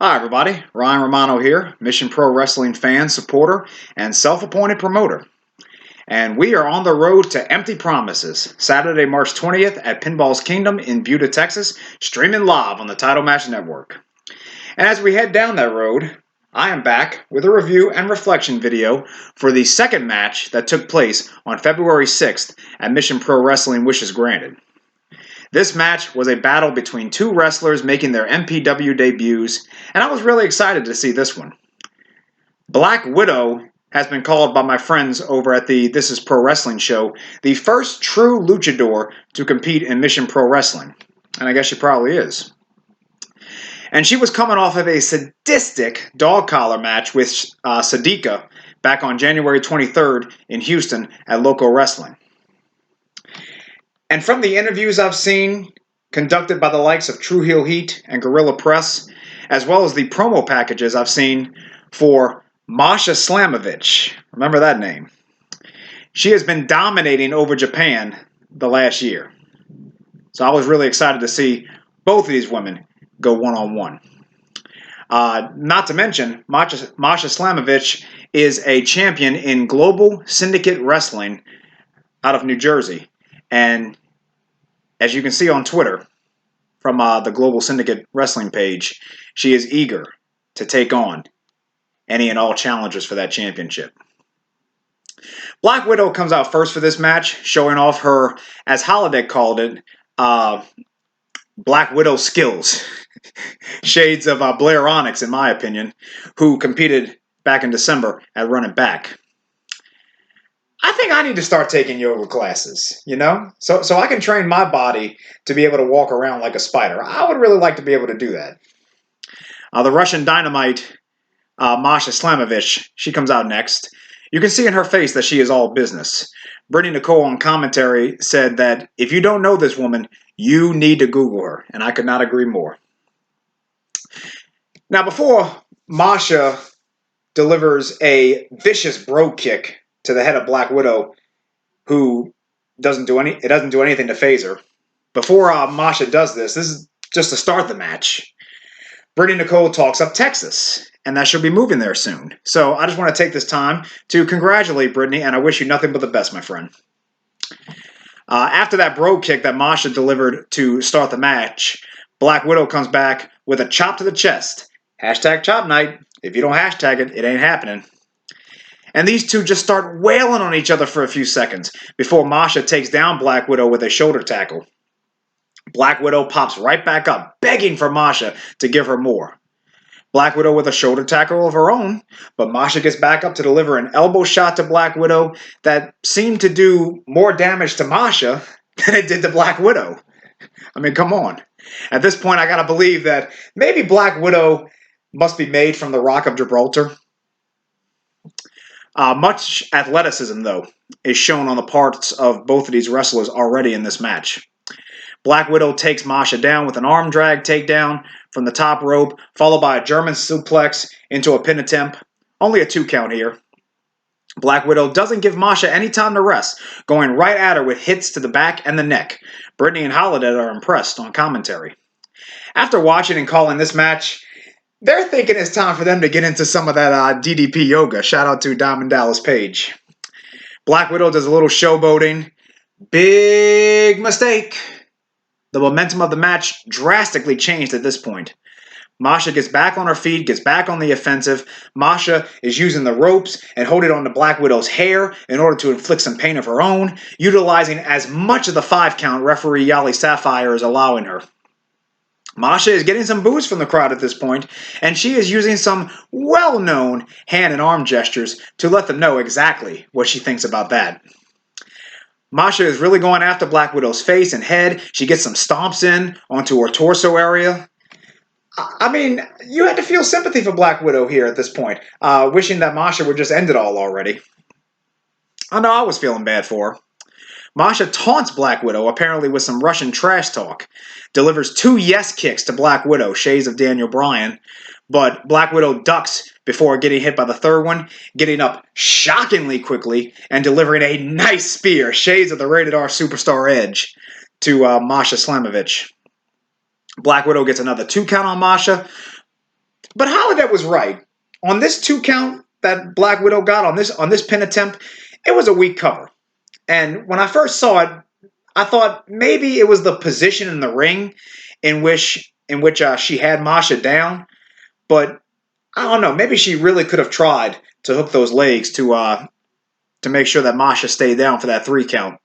Hi everybody, Ryan Romano here, Mission Pro Wrestling fan, supporter, and self-appointed promoter. And we are on the road to Empty Promises, Saturday, March 20th at Pinballz Kingdom in Buda, Texas, streaming live on the Title Match Network. And as we head down that road, I am back with a review and reflection video for the second match that took place on February 6th at Mission Pro Wrestling Wishes Granted. This match was a battle between two wrestlers making their MPW debuts, and I was really excited to see this one. Black Widow has been called by my friends over at the This Is Pro Wrestling show the first true luchador to compete in Mission Pro Wrestling, and I guess she probably is. And she was coming off of a sadistic dog collar match with Sadika back on January 23rd in Houston at Loco Wrestling. And from the interviews I've seen conducted by the likes of True Heel Heat and Guerrilla Press, as well as the promo packages I've seen for Masha Slamovich, remember that name, she has been dominating over Japan the last year. So I was really excited to see both of these women go one-on-one. Not to mention, Masha Slamovich is a champion in Global Syndicate Wrestling out of New Jersey. And as you can see on Twitter from the Global Syndicate Wrestling page, she is eager to take on any and all challengers for that championship. Black Widow comes out first for this match, showing off her, as Holodeck called it, Black Widow skills. Shades of Blair Onyx, in my opinion, who competed back in December at Running Back. I think I need to start taking yoga classes, so I can train my body to be able to walk around like a spider. I would really like to be able to do that. The Russian Dynamite, Masha Slamovich, she comes out next. You can see in her face that she is all business. Brittany Nicole on commentary said that if you don't know this woman, you need to Google her, and I could not agree more. Now, before Masha delivers a vicious bro kick to the head of Black Widow, who doesn't do anything to phase her. Before Masha does this is just to start the match. Brittany Nicole talks up Texas, and that she'll be moving there soon. So I just want to take this time to congratulate Brittany, and I wish you nothing but the best, my friend. After that bro kick that Masha delivered to start the match, Black Widow comes back with a chop to the chest. Hashtag chop night. If you don't hashtag it, it ain't happening. And these two just start wailing on each other for a few seconds before Masha takes down Black Widow with a shoulder tackle. Black Widow pops right back up, begging for Masha to give her more. Black Widow with a shoulder tackle of her own, but Masha gets back up to deliver an elbow shot to Black Widow that seemed to do more damage to Masha than it did to Black Widow. I mean, come on. At this point, I gotta believe that maybe Black Widow must be made from the Rock of Gibraltar. Much athleticism, though, is shown on the parts of both of these wrestlers already in this match. Black Widow takes Masha down with an arm drag takedown from the top rope, followed by a German suplex into a pin attempt. Only a 2 count here. Black Widow doesn't give Masha any time to rest, going right at her with hits to the back and the neck. Brittany and Holiday are impressed on commentary. After watching and calling this match, they're thinking it's time for them to get into some of that DDP yoga. Shout out to Diamond Dallas Page. Black Widow does a little showboating. Big mistake. The momentum of the match drastically changed at this point. Masha gets back on her feet, gets back on the offensive. Masha is using the ropes and holding on to Black Widow's hair in order to inflict some pain of her own, utilizing as much of the 5 count referee Yali Sapphire is allowing her. Masha is getting some boos from the crowd at this point, and she is using some well-known hand and arm gestures to let them know exactly what she thinks about that. Masha is really going after Black Widow's face and head. She gets some stomps in onto her torso area. I mean, you had to feel sympathy for Black Widow here at this point, wishing that Masha would just end it all already. I know I was feeling bad for her. Masha taunts Black Widow, apparently with some Russian trash talk. Delivers 2 yes kicks to Black Widow, shades of Daniel Bryan. But Black Widow ducks before getting hit by the third one, getting up shockingly quickly, and delivering a nice spear, shades of the Rated R Superstar Edge, to Masha Slamovich. Black Widow gets another 2 count on Masha. But Holiday was right. On this 2 count that Black Widow got on this pin attempt, it was a weak cover. And when I first saw it, I thought maybe it was the position in the ring in which she had Masha down. But I don't know. Maybe she really could have tried to hook those legs to make sure that Masha stayed down for that 3 count.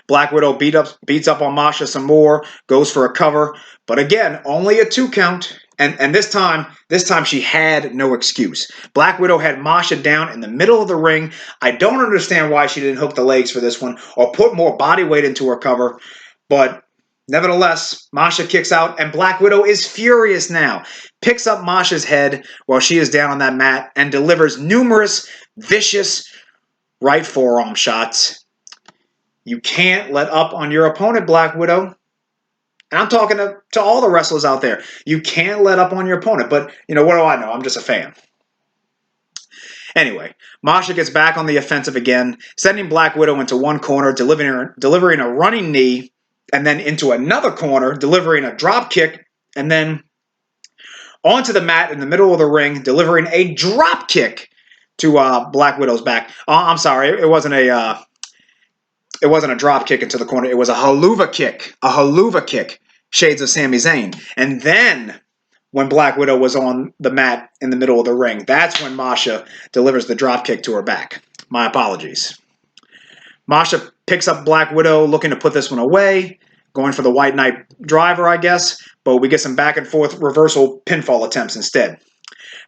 Black Widow beats up on Masha some more, goes for a cover, but again, only a 2 count. And this time she had no excuse. Black Widow had Masha down in the middle of the ring. I don't understand why she didn't hook the legs for this one or put more body weight into her cover, but nevertheless, Masha kicks out, and Black Widow is furious now. Picks up Masha's head while she is down on that mat and delivers numerous vicious right forearm shots. You can't let up on your opponent, Black Widow. And I'm talking to all the wrestlers out there. You can't let up on your opponent. But, you know, what do I know? I'm just a fan. Anyway, Masha gets back on the offensive again, sending Black Widow into one corner, delivering a running knee, and then into another corner, delivering a drop kick, and then onto the mat in the middle of the ring, delivering a drop kick to Black Widow's back. I'm sorry, it wasn't a drop kick into the corner. It was a haluva kick. A haluva kick. Shades of Sami Zayn. And then, when Black Widow was on the mat in the middle of the ring, that's when Masha delivers the drop kick to her back. My apologies. Masha picks up Black Widow, looking to put this one away, going for the White Knight driver, I guess, but we get some back and forth reversal pinfall attempts instead.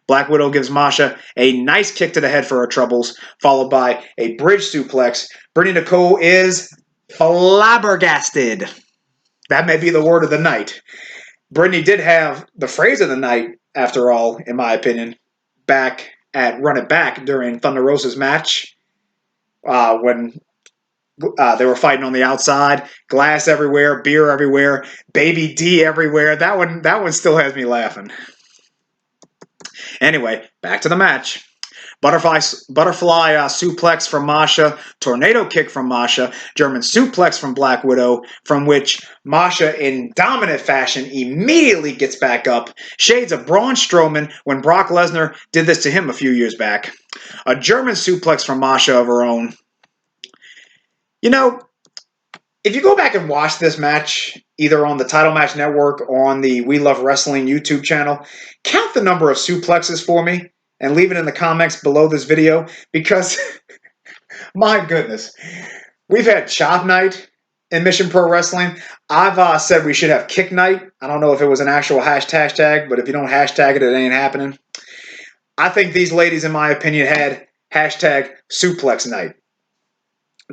Black Widow gives Masha a nice kick to the head for her troubles, followed by a bridge suplex. Brittany Nicole is flabbergasted. That may be the word of the night. Brittany did have the phrase of the night, after all, in my opinion, back at Run It Back during Thunder Rosa's match when they were fighting on the outside. Glass everywhere, beer everywhere, Baby D everywhere. That one still has me laughing. Anyway, back to the match. Butterfly suplex from Masha, tornado kick from Masha, German suplex from Black Widow, from which Masha, in dominant fashion, immediately gets back up. Shades of Braun Strowman when Brock Lesnar did this to him a few years back. A German suplex from Masha of her own. You know, if you go back and watch this match, either on the Title Match Network or on the We Love Wrestling YouTube channel, count the number of suplexes for me and leave it in the comments below this video, because, my goodness, we've had Chop Night in Mission Pro Wrestling. I've said we should have Kick Night. I don't know if it was an actual hashtag, but if you don't hashtag it, it ain't happening. I think these ladies, in my opinion, had hashtag Suplex Night.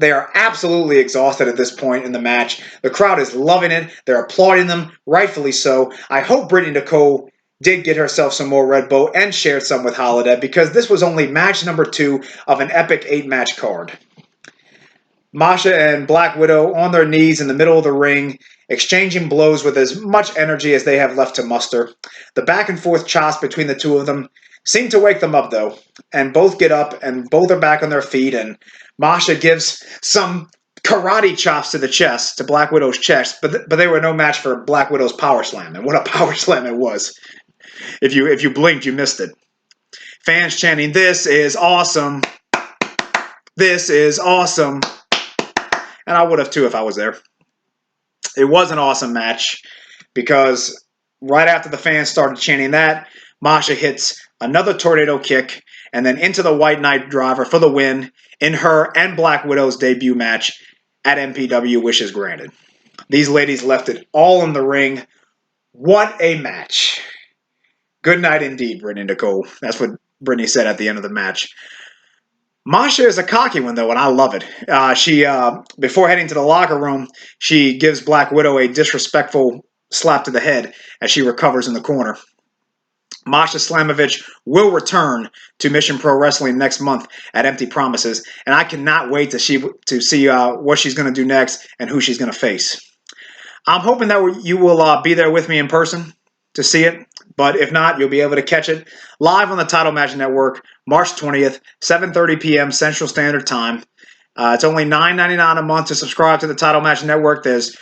They are absolutely exhausted at this point in the match. The crowd is loving it. They're applauding them, rightfully so. I hope Brittany Nicole did get herself some more Red Bull and shared some with Holiday, because this was only match number 2 of an epic 8-match card. Masha and Black Widow on their knees in the middle of the ring, exchanging blows with as much energy as they have left to muster. The back and forth chops between the two of them seem to wake them up, though, and both get up and both are back on their feet, and Masha gives some karate chops to the chest, to Black Widow's chest, but they were no match for Black Widow's power slam, and what a power slam it was. If you blinked, you missed it. Fans chanting, "This is awesome. This is awesome." And I would have too if I was there. It was an awesome match, because right after the fans started chanting that, Masha hits another tornado kick and then into the White Knight driver for the win in her and Black Widow's debut match at MPW Wishes Granted. These ladies left it all in the ring. What a match. Good night indeed, Brittany Nicole. That's what Brittany said at the end of the match. Masha is a cocky one, though, and I love it. She before heading to the locker room, she gives Black Widow a disrespectful slap to the head as she recovers in the corner. Masha Slamovich will return to Mission Pro Wrestling next month at Empty Promises, and I cannot wait to see what she's going to do next and who she's going to face. I'm hoping that you will be there with me in person to see it, but if not, you'll be able to catch it live on the Title Match Network, March 20th, 7:30 p.m. Central Standard Time. It's only $9.99 a month to subscribe to the Title Match Network. There's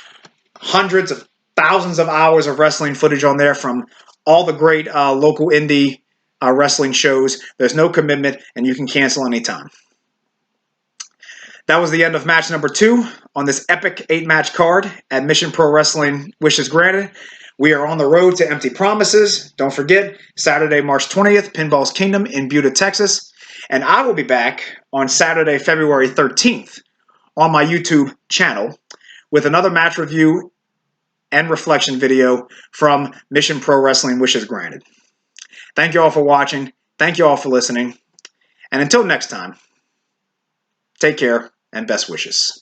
hundreds of thousands of hours of wrestling footage on there from all the great local indie wrestling shows. There's no commitment, and you can cancel anytime. That was the end of match number 2 on this epic 8-match card at Mission Pro Wrestling Wishes Granted. We are on the road to Empty Promises. Don't forget, Saturday, March 20th, Pinballz Kingdom in Buda, Texas. And I will be back on Saturday, February 13th on my YouTube channel with another match review and reflection video from Mission Pro Wrestling Wishes Granted. Thank you all for watching. Thank you all for listening. And until next time, take care and best wishes.